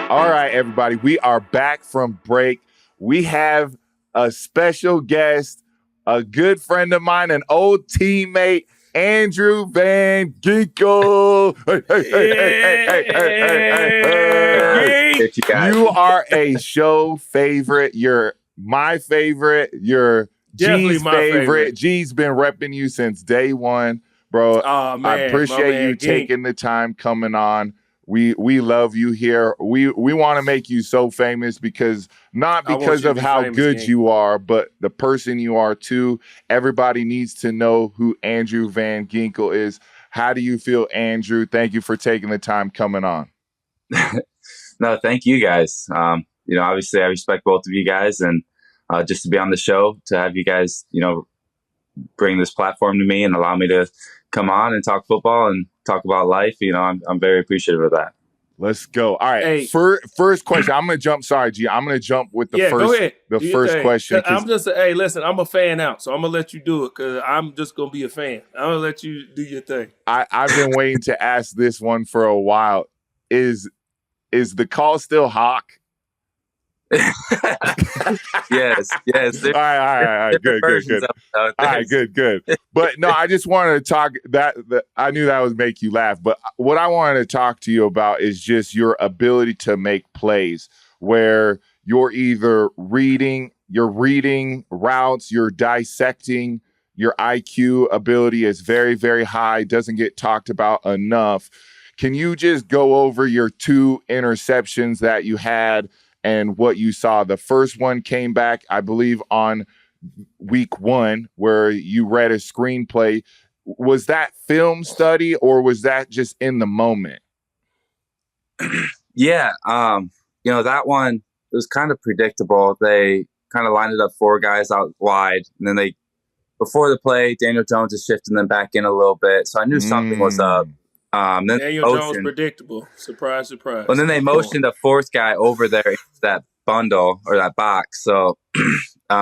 All right, everybody, we are back from break. We have a special guest, a good friend of mine, an old teammate, Andrew Van Ginkel. Hey. You are a show favorite. You're my favorite. You're G's favorite. G's been repping you since day one, bro. Oh, man, I appreciate you taking the time coming on. We love you here. We want to make you so famous because not because of how good you are, but the person you are too. Everybody needs to know who Andrew Van Ginkel is. How do you feel, Andrew? Thank you for taking the time coming on. No, thank you guys. Obviously I respect both of you guys, and just to be on the show, to have you guys, bring this platform to me and allow me to come on and talk football and talk about life. I'm very appreciative of that. Let's go. All right. Hey, first question. I'm going to jump. Sorry, G. I'm going to jump with the first question. Hey, listen, I'm a fan out, so I'm going to let you do it because I'm just going to be a fan. I'm going to let you do your thing. I've been waiting to ask this one for a while. Is the call still Hawk? Yes. All right. Good. All right, good. But no, I just wanted to talk that I knew that would make you laugh. But what I wanted to talk to you about is just your ability to make plays where you're either reading routes, you're dissecting, your IQ ability is very, very high, doesn't get talked about enough. Can you just go over your 2 interceptions that you had and what you saw? The first one came back, I believe, on week 1, where you read a screenplay. Was that film study or was that just in the moment? Yeah. That one was kind of predictable. They kind of lined it up 4 guys out wide, and then before the play, Daniel Jones is shifting them back in a little bit. So I knew something was up. Then Daniel Jones predictable. Surprise. And then they motioned a 4th guy over there into that bundle or that box. So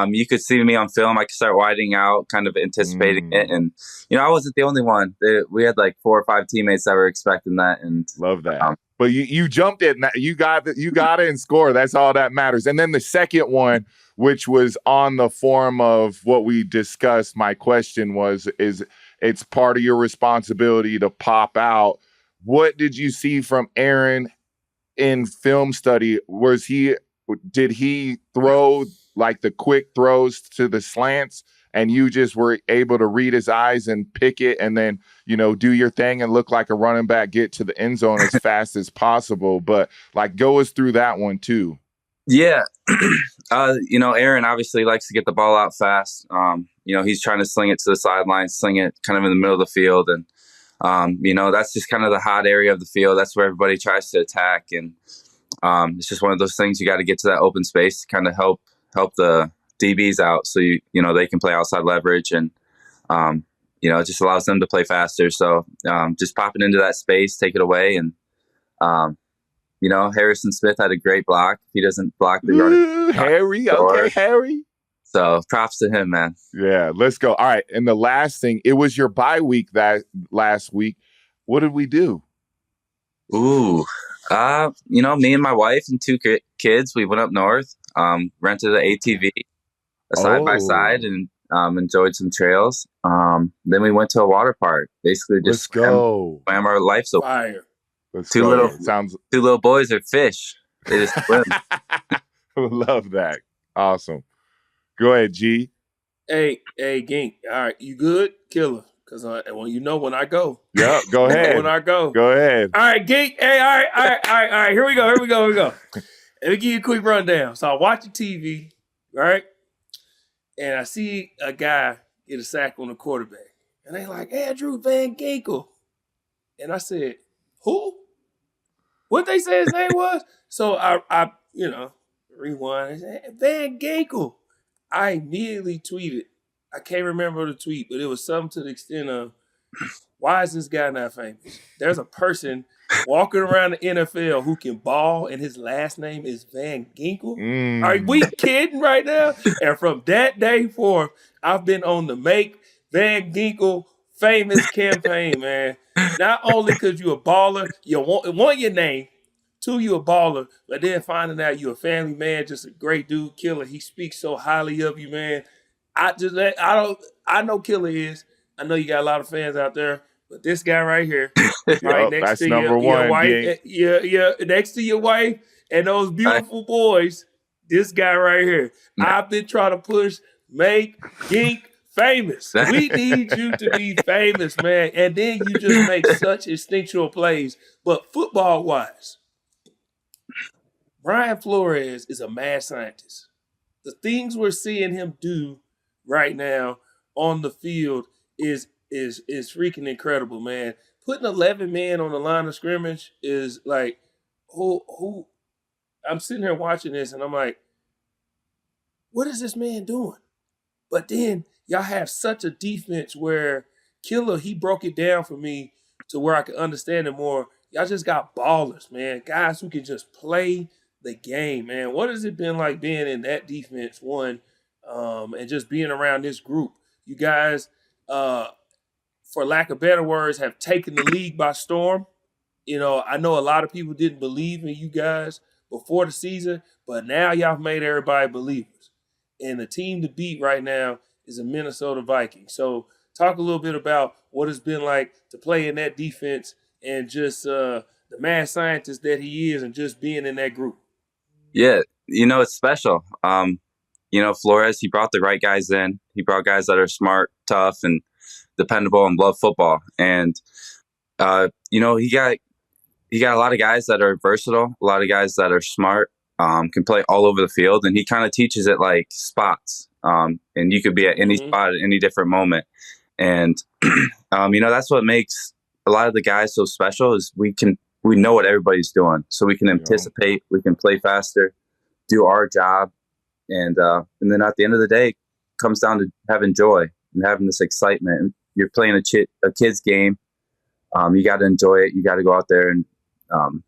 you could see me on film. I could start widening out, kind of anticipating it. And, I wasn't the only one. We had like 4 or 5 teammates that were expecting that. And love that. But you jumped it. You got it and score. That's all that matters. And then the second one, which was on the form of what we discussed, my question is it's part of your responsibility to pop out. What did you see from Aaron in film study? Did he throw like the quick throws to the slants and you just were able to read his eyes and pick it and then, do your thing and look like a running back, get to the end zone as fast as possible? But go us through that one too. Yeah. Aaron obviously likes to get the ball out fast. He's trying to sling it to the sideline, sling it kind of in the middle of the field. And, that's just kind of the hot area of the field. That's where everybody tries to attack. And it's just one of those things. You got to get to that open space to kind of help the DBs out. So, they can play outside leverage and, it just allows them to play faster. So just popping into that space, take it away. And, Harrison Smith had a great block. He doesn't block the running. Harry. So props to him, man. Yeah, let's go. All right. And the last thing, it was your bye week that last week. What did we do? Ooh, me and my wife and 2 kids, we went up north, rented an ATV, a side-by-side, and enjoyed some trails. Then we went to a water park. Basically just swam our lives away. Fire. Two little boys are fish. They just swim. Love that. Awesome. Go ahead, G. Hey, Gink. All right, you good? Killer. Because when I go. Yeah, go ahead. When I go. Go ahead. All right, Gink. Hey, all right. Here we go. Let me give you a quick rundown. So I watch the TV, right? And I see a guy get a sack on the quarterback. And they like, Andrew Van Ginkel. And I said, who? What they said his name was? So I rewind and said, Van Ginkel. I immediately tweeted. I can't remember the tweet, but it was something to the extent of, why is this guy not famous? There's a person walking around the NFL who can ball, and his last name is Van Ginkel. Are we kidding right now? And from that day forth, I've been on the Make Van Ginkel Famous campaign, man. Not only because you're a baller, you want your name. Two, you a baller, but then finding out you a family man, just a great dude, Killer. He speaks so highly of you, man. I know Killer is. I know you got a lot of fans out there, but this guy right here, right next that's to number your one, wife, next to your wife and those beautiful boys, this guy right here. I've been trying to push, make Gink famous. We need you to be famous, man. And then you just make such instinctual plays. But football-wise, Brian Flores is a mad scientist. The things we're seeing him do right now on the field is freaking incredible, man. Putting 11 men on the line of scrimmage is like, who? I'm sitting here watching this and I'm like, what is this man doing? But then y'all have such a defense where Killer, he broke it down for me to where I could understand it more. Y'all just got ballers, man. Guys who can just play the game, man. What has it been like being in that defense, one, and just being around this group? You guys, for lack of better words, have taken the league by storm. You know, I know a lot of people didn't believe in you guys before the season, but now y'all made everybody believers. And the team to beat right now is the Minnesota Vikings. So talk a little bit about what it's been like to play in that defense and just the mad scientist that he is and just being in that group. Yeah, it's special. Flores, he brought the right guys in. He brought guys that are smart, tough, and dependable and love football. And, he got a lot of guys that are versatile, a lot of guys that are smart, can play all over the field. And he kind of teaches it like spots. And you could be at any spot at any different moment. And, that's what makes a lot of the guys so special is we know what everybody's doing. So we can anticipate, we can play faster, do our job. And then at the end of the day, it comes down to having joy and having this excitement. You're playing a kid's game. You got to enjoy it. You got to go out there and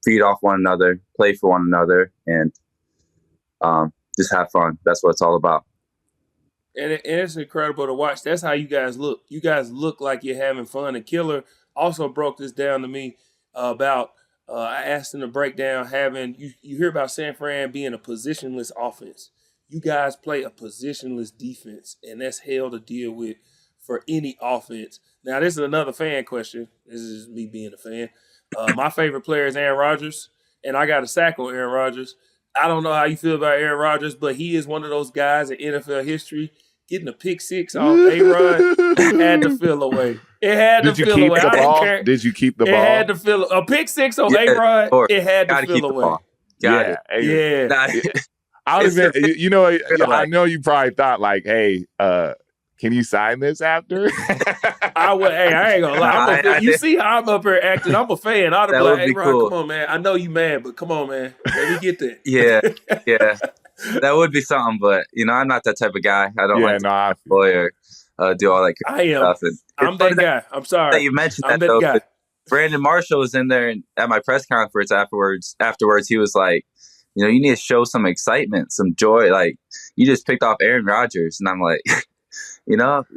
feed off one another, play for one another, and just have fun. That's what it's all about. And it's incredible to watch. That's how you guys look. You guys look like you're having fun. And Killer also broke this down to me about I asked him to break down having you hear about San Fran being a positionless offense. You guys play a positionless defense, and that's hell to deal with for any offense. Now, this is another fan question. This is just me being a fan. My favorite player is Aaron Rodgers, and I got a sack on Aaron Rodgers. I don't know how you feel about Aaron Rodgers, but he is one of those guys in NFL history getting a pick six off A-Rod. It had to feel away. It had to feel away. Did you keep the ball? It had to feel a pick six on A-Rod. It had to feel away. Yeah. I know you probably thought like, hey, can you sign this after? I ain't gonna lie. You see how I'm up here acting? I'm a fan. I'd be like, hey, Ron, cool. Come on, man. I know you mad, but come on, man. Let me get that. Yeah. That would be something, but, I'm not that type of guy. I don't like to play or do all that I am. stuff. I'm that guy. I'm sorry. That you mentioned that, though. Guy. Brandon Marshall was in there and at my press conference afterwards, he was like, you need to show some excitement, some joy. Like, you just picked off Aaron Rodgers. And I'm like,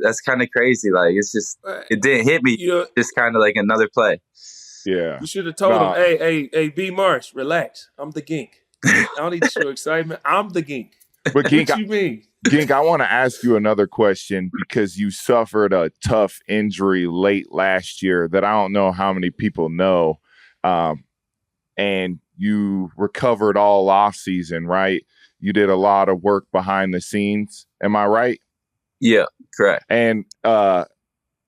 that's kind of crazy. Like, it's just, it didn't hit me. Just kind of like another play. Yeah. You should have told him, hey, B. Marsh, relax. I'm the Gink. I don't need to show excitement. I'm the Gink. But Gink, what you mean? Gink, I want to ask you another question because you suffered a tough injury late last year that I don't know how many people know. And you recovered all off season, right? You did a lot of work behind the scenes. Am I right? Yeah, correct. And I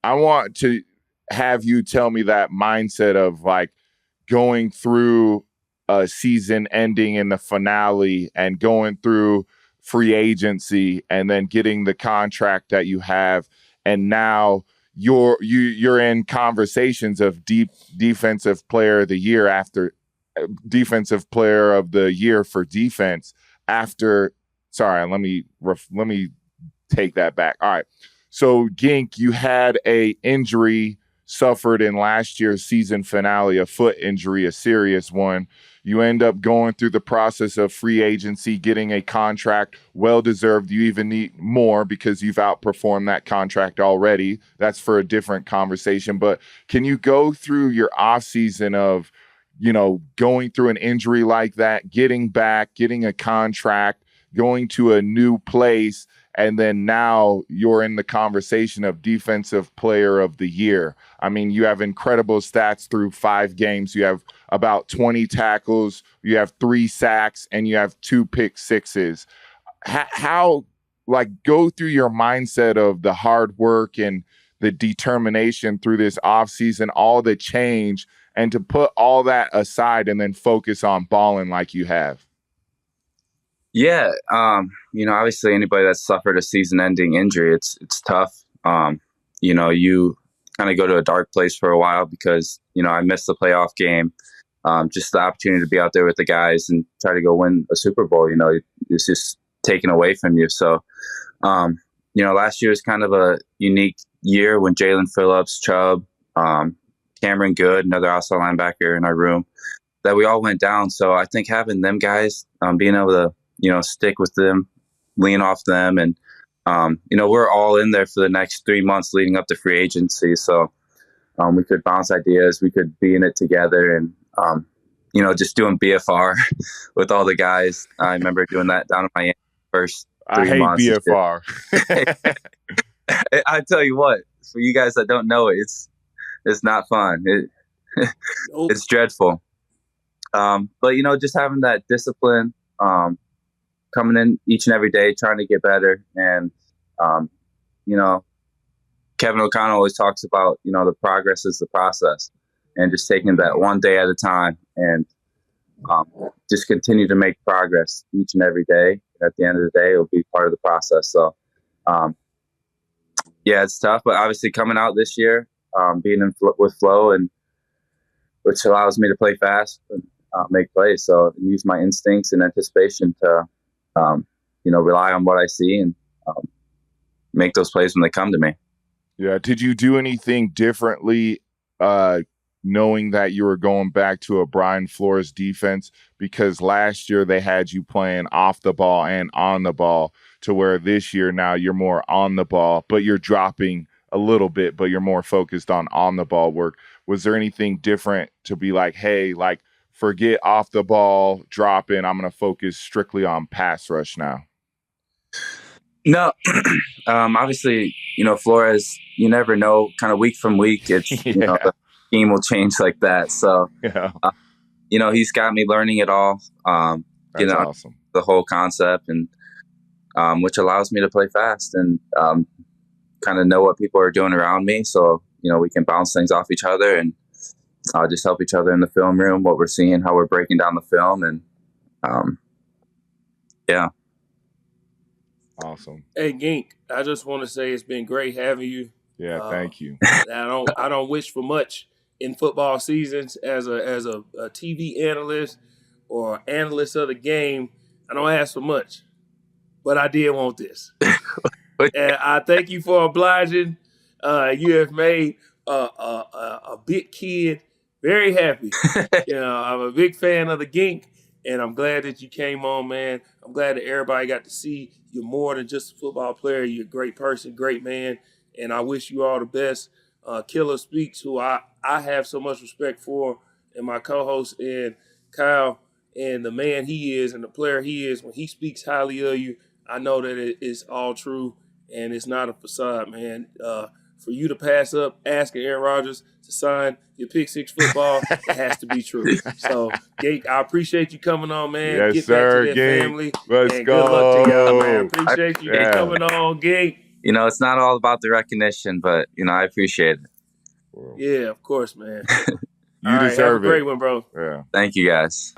want to have you tell me that mindset of like going through a season ending in the finale and going through free agency and then getting the contract that you have. And now you're in conversations of defensive player of the year after defensive player of the year for defense after. Sorry, let me take that back. All right. So Gink, you had a injury suffered in last year's season finale, a foot injury, a serious one. You end up going through the process of free agency, getting a contract, well-deserved. You even need more because you've outperformed that contract already. That's for a different conversation. But can you go through your offseason of going through an injury like that, getting back, getting a contract, going to a new place, and then now you're in the conversation of Defensive Player of the Year. I mean, you have incredible stats through 5 games. You have about 20 tackles, you have 3 sacks, and you have 2 pick sixes. How go through your mindset of the hard work and the determination through this offseason, all the change, and to put all that aside and then focus on balling like you have. Yeah. Obviously anybody that's suffered a season-ending injury, it's tough. You kind of go to a dark place for a while because, I missed the playoff game. Just the opportunity to be out there with the guys and try to go win a Super Bowl, it's just taken away from you. So, last year was kind of a unique year when Jalen Phillips, Chubb, Cameron Good, another outside linebacker in our room, that we all went down. So I think having them guys, being able to, stick with them, lean off them. And, we're all in there for the next 3 months leading up to free agency. So we could bounce ideas. We could be in it together and, just doing BFR with all the guys. I remember doing that down in Miami first 3 months. I hate BFR. I tell you what, for you guys that don't know it, it's not fun. It's dreadful. But, just having that discipline, coming in each and every day, trying to get better. And, Kevin O'Connell always talks about, the progress is the process, and just taking that one day at a time and just continue to make progress each and every day. At the end of the day, it'll be part of the process. So, it's tough, but obviously coming out this year, being with flow, and which allows me to play fast and make plays. So use my instincts and anticipation to, rely on what I see and make those plays when they come to me. Yeah. Did you do anything differently, knowing that you were going back to a Brian Flores defense? Because last year they had you playing off the ball and on the ball, to where this year now you're more on the ball, but you're dropping a little bit, but you're more focused on the ball work. Was there anything different to be like, hey, forget off the ball, drop in, I'm going to focus strictly on pass rush now? No, obviously, Flores, you never know, kind of week from week, it's, the scheme will change like that. So, he's got me learning it all, That's awesome. The whole concept, and which allows me to play fast and kind of know what people are doing around me. So, we can bounce things off each other and just help each other in the film room, what we're seeing, how we're breaking down the film. And Awesome. Hey, Gink, I just want to say it's been great having you. Yeah, thank you. I don't wish for much in football seasons as a TV analyst or analyst of the game. I don't ask for much, but I did want this. And I thank you for obliging. You have made a big kid very happy. I'm a big fan of the Gink, and I'm glad that you came on, man. I'm glad that everybody got to see you're more than just a football player. You're a great person, great man, and I wish you all the best. Killer Speaks, who I have so much respect for, and my co-host, and Kyle, and the man he is and the player he is, when he speaks highly of you, I know that it is all true, and it's not a facade, man. For you to pass up asking Aaron Rodgers to sign your pick six football, it has to be true. So, Gink, I appreciate you coming on, man. Yes, Get sir, back to that Gink. family. Let's and go. Good luck to y'all, man. Appreciate you coming on, Gink. It's not all about the recognition, but, I appreciate it. Yeah, of course, man. You deserve have a great it. one, bro. Yeah. Thank you, guys.